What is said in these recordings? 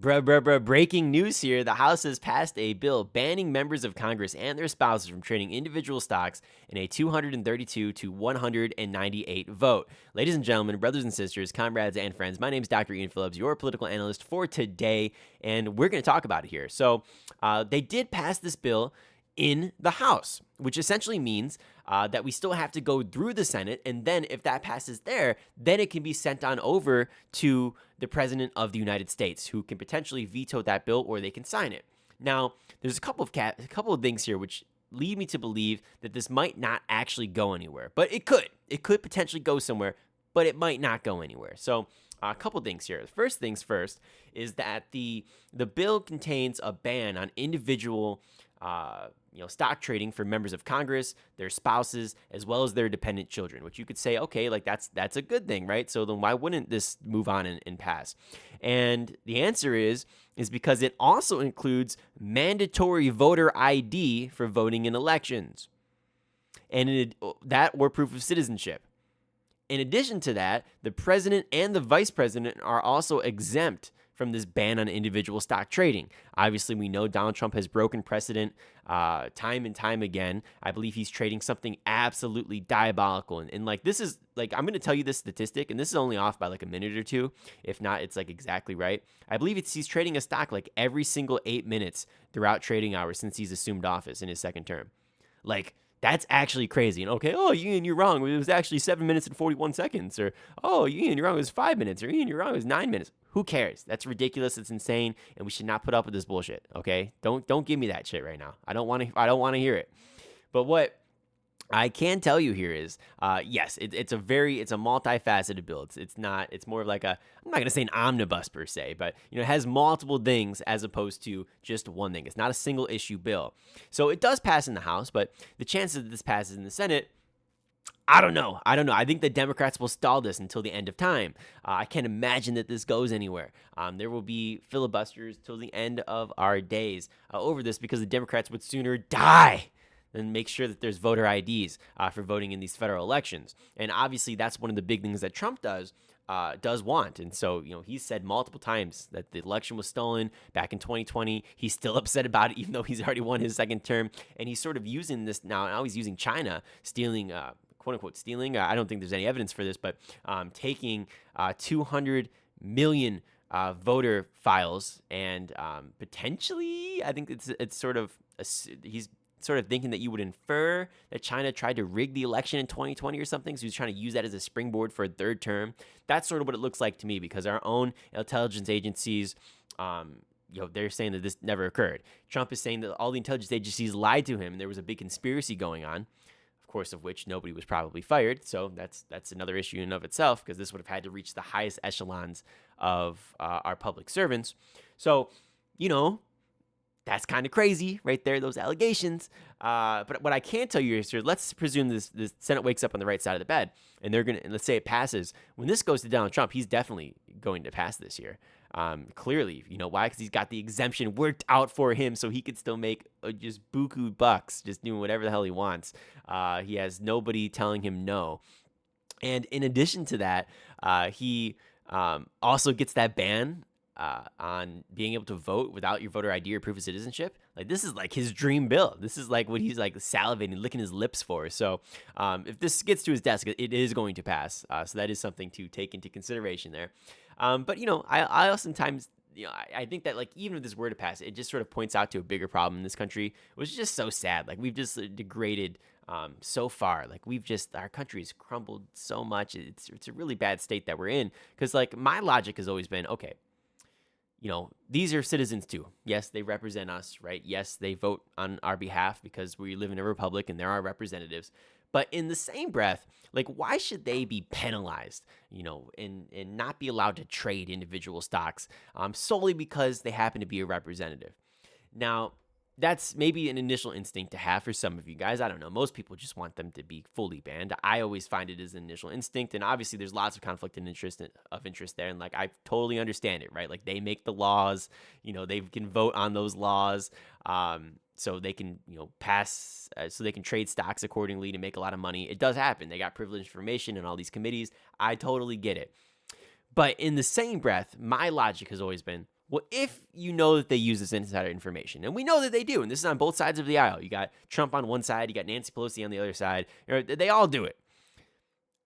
Breaking news here. The House has passed a bill banning members of Congress and their spouses from trading individual stocks in a 232 to 198 vote. Ladies and gentlemen, brothers and sisters, comrades and friends, my name is Dr. Ian Phillips, your political analyst for today, and we're going to talk about it here. So they did pass this bill in the House, which essentially means that we still have to go through the Senate, and then if that passes there, then it can be sent on over to the President of the United States, who can potentially veto that bill or they can sign it. Now, there's a couple of things here which lead me to believe that this might not actually go anywhere, but it could. It could potentially go somewhere, but it might not go anywhere. So a couple things here. The first things first is that the bill contains a ban on individual stock trading for members of Congress, their spouses, as well as their dependent children, which you could say, okay, like that's a good thing, right? So then why wouldn't this move on and pass? And the answer is because it also includes mandatory voter ID for voting in elections, and that or proof of citizenship. In addition to that, the president and the vice president are also exempt from this ban on individual stock trading. Obviously, we know Donald Trump has broken precedent time and time again. I believe he's trading something absolutely diabolical. And like, this is like, I'm going to tell you this statistic, and this is only off by like a minute or two. If not, it's like exactly right. I believe he's trading a stock like every single 8 minutes throughout trading hours since he's assumed office in his second term. Like, that's actually crazy. And okay, oh, Ian, you're wrong. It was actually 7 minutes and 41 seconds. Or, oh, Ian, you're wrong. It was 5 minutes. Or, Ian, you're wrong. It was 9 minutes. Who cares? That's ridiculous. It's insane, and we should not put up with this bullshit. Okay, don't give me that shit right now. I don't want to hear it. But what I can tell you here is, yes, it's a multifaceted bill. It's more of like I'm not gonna say an omnibus per se, but it has multiple things as opposed to just one thing. It's not a single issue bill. So it does pass in the House, but the chances that this passes in the Senate, I don't know. I think the Democrats will stall this until the end of time. I can't imagine that this goes anywhere. There will be filibusters till the end of our days over this, because the Democrats would sooner die than make sure that there's voter IDs for voting in these federal elections. And obviously, that's one of the big things that Trump does want. And so, he's said multiple times that the election was stolen back in 2020. He's still upset about it, even though he's already won his second term. And he's sort of using this now. Now he's using China stealing, quote unquote, stealing. I don't think there's any evidence for this, but taking 200 million voter files and potentially, I think it's sort of, he's sort of thinking that you would infer that China tried to rig the election in 2020 or something. So he's trying to use that as a springboard for a third term. That's sort of what it looks like to me, because our own intelligence agencies, they're saying that this never occurred. Trump is saying that all the intelligence agencies lied to him, and there was a big conspiracy going on, of course, of which nobody was probably fired. So that's another issue in and of itself, because this would have had to reach the highest echelons of our public servants. So, that's kind of crazy right there, those allegations. But what I can tell you is, let's presume this Senate wakes up on the right side of the bed, and let's say it passes. When this goes to Donald Trump, he's definitely going to pass this year. Clearly, why? Because he's got the exemption worked out for him, so he could still make just buku bucks, just doing whatever the hell he wants. He has nobody telling him no. And in addition to that, he also gets that ban on being able to vote without your voter ID or proof of citizenship. Like, this is like his dream bill. This is like what he's like salivating, licking his lips for. So if this gets to his desk, it is going to pass. So that is something to take into consideration there. But I oftentimes, I think that, like, even if this were to pass, it just sort of points out to a bigger problem in this country, which is just so sad. Like, we've just degraded so far. Like, our country's crumbled so much. It's a really bad state that we're in. Because, like, my logic has always been, okay, these are citizens too. Yes, they represent us, right? Yes, they vote on our behalf because we live in a republic and they're our representatives. But in the same breath, like, why should they be penalized, and not be allowed to trade individual stocks solely because they happen to be a representative? Now, that's maybe an initial instinct to have for some of you guys. I don't know. Most people just want them to be fully banned. I always find it as an initial instinct, and obviously there's lots of conflict and interest there, and like, I totally understand it, right? Like, they make the laws, they can vote on those laws, so they can pass, so they can trade stocks accordingly to make a lot of money. It does happen. They got privileged information in all these committees. I totally get it. But in the same breath, my logic has always been, Well, if you know that they use this insider information, and we know that they do, and this is on both sides of the aisle. You got Trump on one side, you got Nancy Pelosi on the other side. They all do it.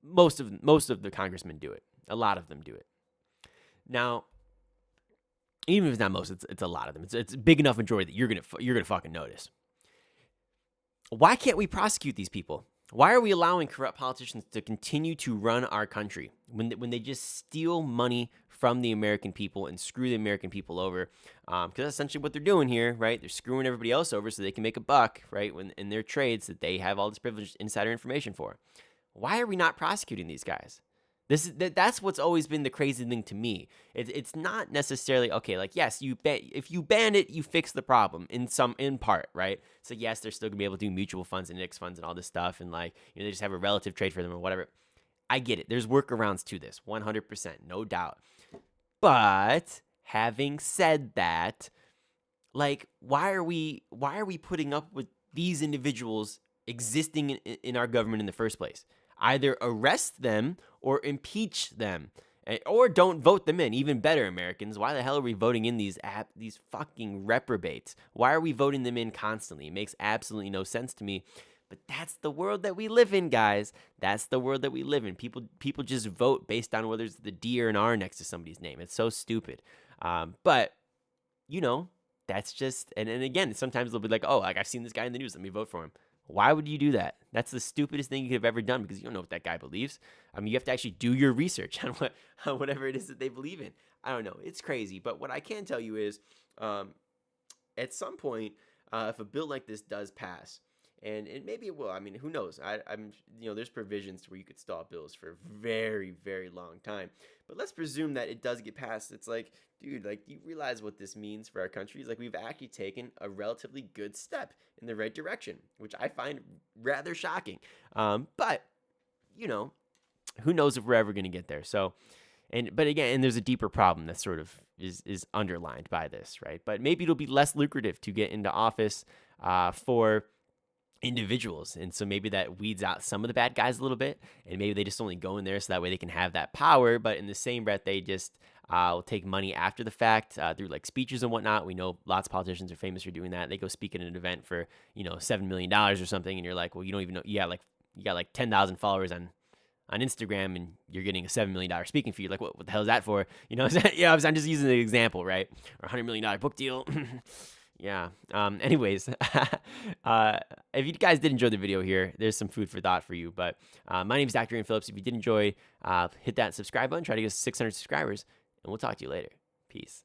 Most of the congressmen do it. A lot of them do it. Now, even if it's not most, it's a lot of them. It's a big enough majority that you're gonna fucking notice. Why can't we prosecute these people? Why are we allowing corrupt politicians to continue to run our country when they just steal money from the American people and screw the American people over? Because that's essentially what they're doing here, right? They're screwing everybody else over so they can make a buck, right? When in their trades that they have all this privileged insider information for. Why are we not prosecuting these guys? That's what's always been the crazy thing to me. It's not necessarily okay. Like, yes, if you ban it, you fix the problem in part, right? So yes, they're still gonna be able to do mutual funds and index funds and all this stuff, and like they just have a relative trade for them or whatever. I get it. There's workarounds to this, 100%, no doubt. But having said that, like, why are we putting up with these individuals existing in our government in the first place? Either arrest them or impeach them, or don't vote them in. Even better, Americans. Why the hell are we voting in these fucking reprobates? Why are we voting them in constantly? It makes absolutely no sense to me. But that's the world that we live in, guys. That's the world that we live in. People just vote based on whether it's the D or an R next to somebody's name. It's so stupid. But that's just and again, sometimes they'll be like, oh, like I've seen this guy in the news. Let me vote for him. Why would you do that? That's the stupidest thing you could have ever done because you don't know what that guy believes. I mean, you have to actually do your research on whatever it is that they believe in. I don't know. It's crazy. But what I can tell you is at some point, if a bill like this does pass, and maybe it will. I mean, who knows? I'm there's provisions where you could stall bills for a very, very long time. But let's presume that it does get passed. It's like, dude, like, do you realize what this means for our country? It's like we've actually taken a relatively good step in the right direction, which I find rather shocking. But who knows if we're ever going to get there? So, but again, there's a deeper problem that sort of is underlined by this, right? But maybe it'll be less lucrative to get into office for individuals, and so maybe that weeds out some of the bad guys a little bit, and maybe they just only go in there so that way they can have that power, but in the same breath they just will take money after the fact through like speeches and whatnot. We know lots of politicians are famous for doing that. They go speak at an event for $7 million or something, and you're like, well, you don't even know you got like 10,000 followers on Instagram, and you're getting a $7 million speaking fee. You're like, what the hell is that for? I'm just using the example, right? Or $100 million book deal. Yeah. Anyways, if you guys did enjoy the video here, there's some food for thought for you. But my name is Dr. Ian Phillips. If you did enjoy, hit that subscribe button. Try to get us 600 subscribers, and we'll talk to you later. Peace.